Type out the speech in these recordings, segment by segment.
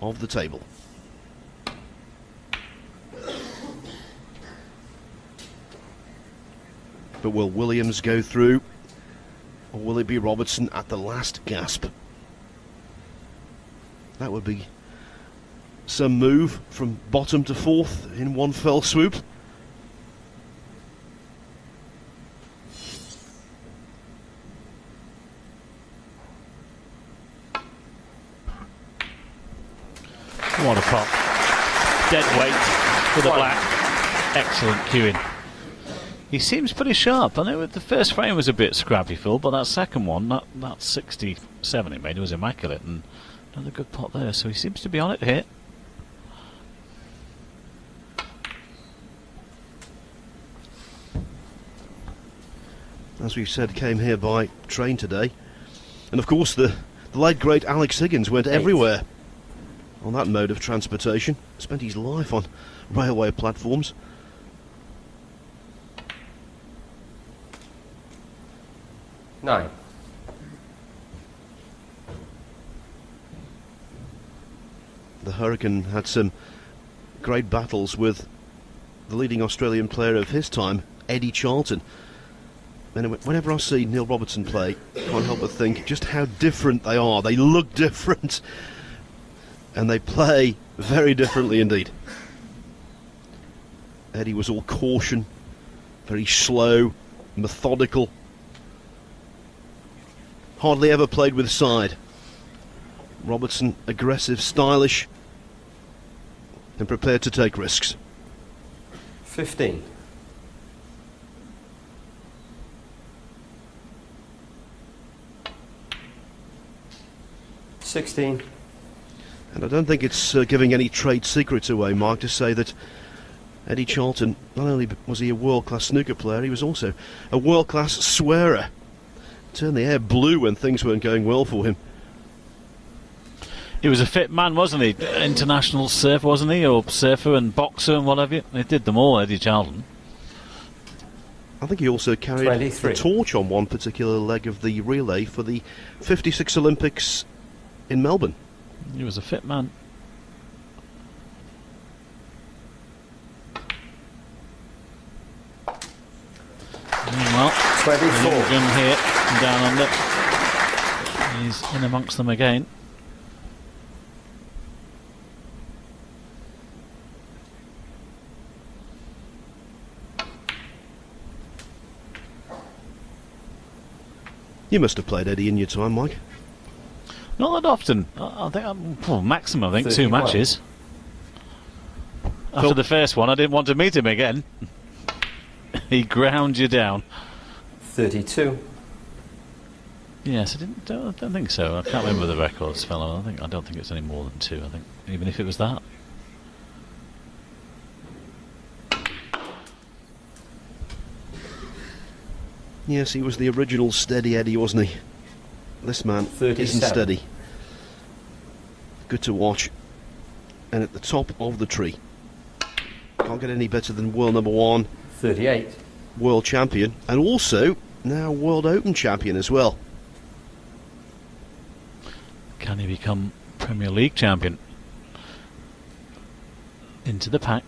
of the table. But will Williams go through, or will it be Robertson at the last gasp? That would be some move from bottom to fourth in one fell swoop. What a pop. Dead weight for the black. Excellent cueing. He seems pretty sharp. I know the first frame was a bit scrappy, Phil, but that second one, that 67 he made, was immaculate, and another good pot there, so he seems to be on it here. As we've said, came here by train today. And of course the late great Alex Higgins went everywhere on that mode of transportation. Spent his life on railway platforms. Nine. The Hurricane had some great battles with the leading Australian player of his time, Eddie Charlton. And whenever I see Neil Robertson play, I can't help but think just how different they are. They look different, and they play very differently indeed. Eddie was all caution, very slow, methodical. Hardly ever played with side. Robertson, aggressive, stylish, and prepared to take risks. 15. $16. And I don't think it's giving any trade secrets away, Mark, to say that Eddie Charlton, not only was he a world-class snooker player, he was also a world-class swearer. Turned the air blue when things weren't going well for him. He was a fit man, wasn't he? International surfer, wasn't he? Or surfer and boxer and whatever. He did them all, Eddie Charlton. I think he also carried 23. the torch on one particular leg of the relay for the 56 Olympics in Melbourne. He was a fit man. Well, 24. Young here and down under. He's in amongst them again. You must have played Eddie in your time, Mike. Not that often. I think maximum, I think, 2 31. matches. After the first one, I didn't want to meet him again. He ground you down. 32. Yes, I don't think so. I can't remember the records, fellow. I don't think it's any more than 2. I think, even if it was that. Yes, he was the original steady Eddie, wasn't he? This man 37. isn't steady. Good to watch. And at the top of the tree. Can't get any better than world number 1. 38. World champion. And also, now World Open champion as well. Can he become Premier League champion? Into the pack.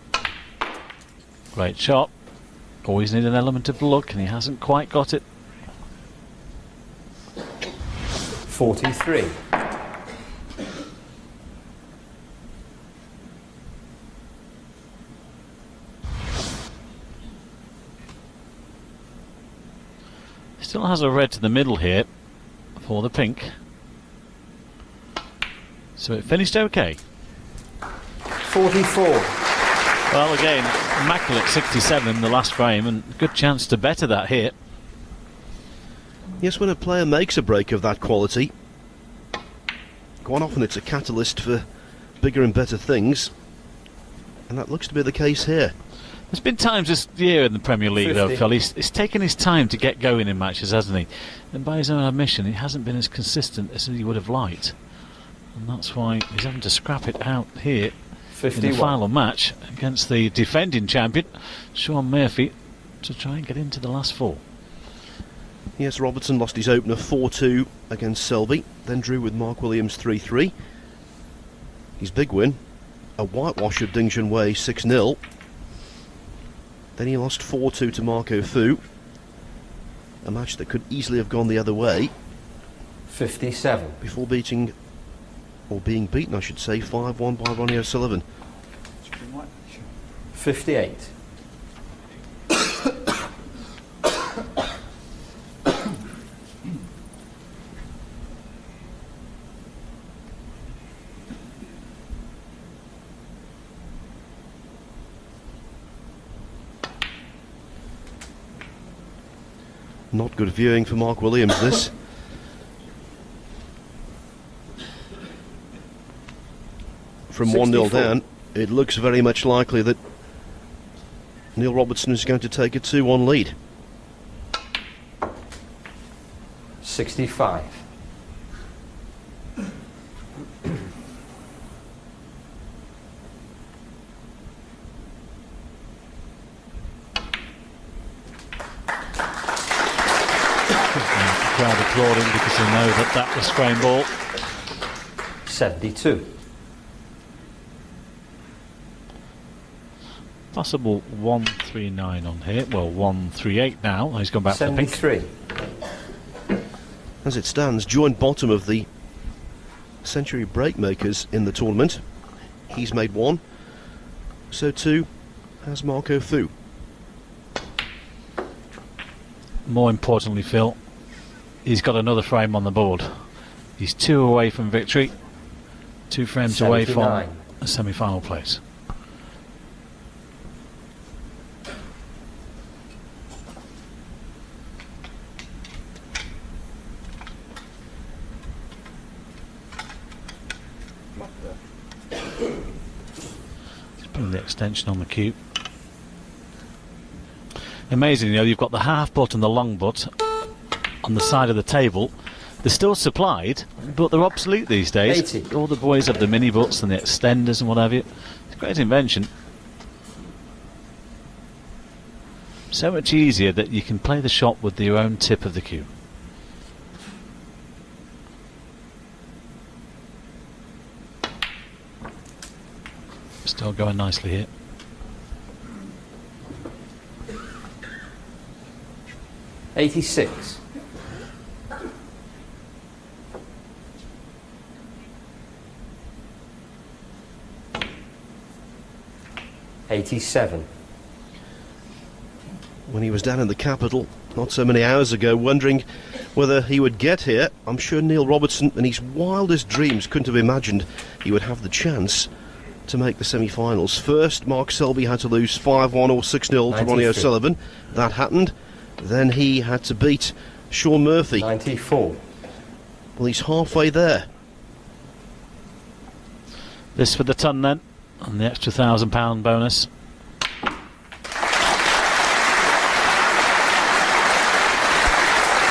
Great shot. Always need an element of luck, and he hasn't quite got it. 43. Still has a red to the middle here for the pink. So it finished okay. 44. Well, again, immaculate 67 in the last frame, and good chance to better that here. Yes, when a player makes a break of that quality, quite often it's a catalyst for bigger and better things, and that looks to be the case here. There's been times this year in the Premier League, 50. though, Phil, he's taken his time to get going in matches, hasn't he? And by his own admission, he hasn't been as consistent as he would have liked. And that's why he's having to scrap it out here 51. in the final match against the defending champion, Shaun Murphy, to try and get into the last 4. Yes, Robertson lost his opener 4-2 against Selby, then drew with Mark Williams 3-3. His big win, a whitewash of Ding Junhui 6-0. Then he lost 4-2 to Marco Fu. A match that could easily have gone the other way. 57. Before being beaten, I should say, 5-1 by Ronnie O'Sullivan. 58. Not good viewing for Mark Williams, this. From 1-0 64. down, it looks very much likely that Neil Robertson is going to take a 2-1 lead. 65. The crowd applauding because they know that that was frame ball. 72. Possible 139 on here. Well, 138 now. He's gone back for the pink. 73. As it stands, joint bottom of the century break makers in the tournament. He's made one, so too has Marco Fu. More importantly, Phil, he's got another frame on the board. He's 2 away from victory, 2 frames away from 79. a semi-final place. Just putting the extension on the cue. Amazing, you know, you've got the half butt and the long butt on the side of the table. They're still supplied, but they're obsolete these days. 80. All the boys have the mini butts and the extenders and what have you. It's a great invention. So much easier that you can play the shot with your own tip of the cue. Still going nicely here. '86. '87. When he was down in the capital not so many hours ago, wondering whether he would get here, I'm sure Neil Robertson in his wildest dreams couldn't have imagined he would have the chance to make the semi-finals. First, Mark Selby had to lose 5-1 or 6-0 to Ronnie 93. O'Sullivan. That happened. Then he had to beat Shaun Murphy. 94. Well, he's halfway there. This for the ton then, and the extra £1,000 bonus.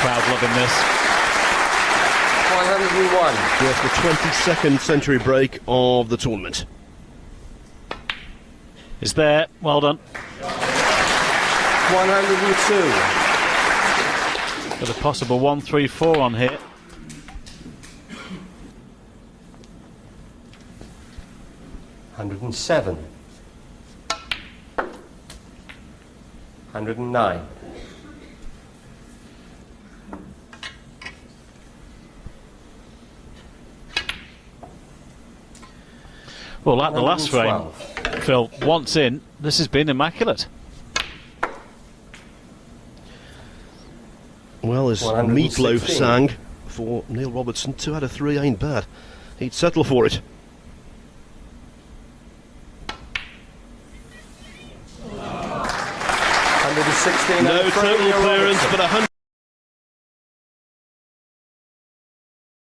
Crowd loving this. 101. Yes, the 22nd century break of the tournament. Is there, well done. 102. Got a possible 134 on here. 107. 109. Well, like the last frame, 112. Phil, once in, this has been immaculate. Well, as 116. Meatloaf sang for Neil Robertson, 2 out of 3 ain't bad. He'd settle for it. 116. No total clearance, but 100.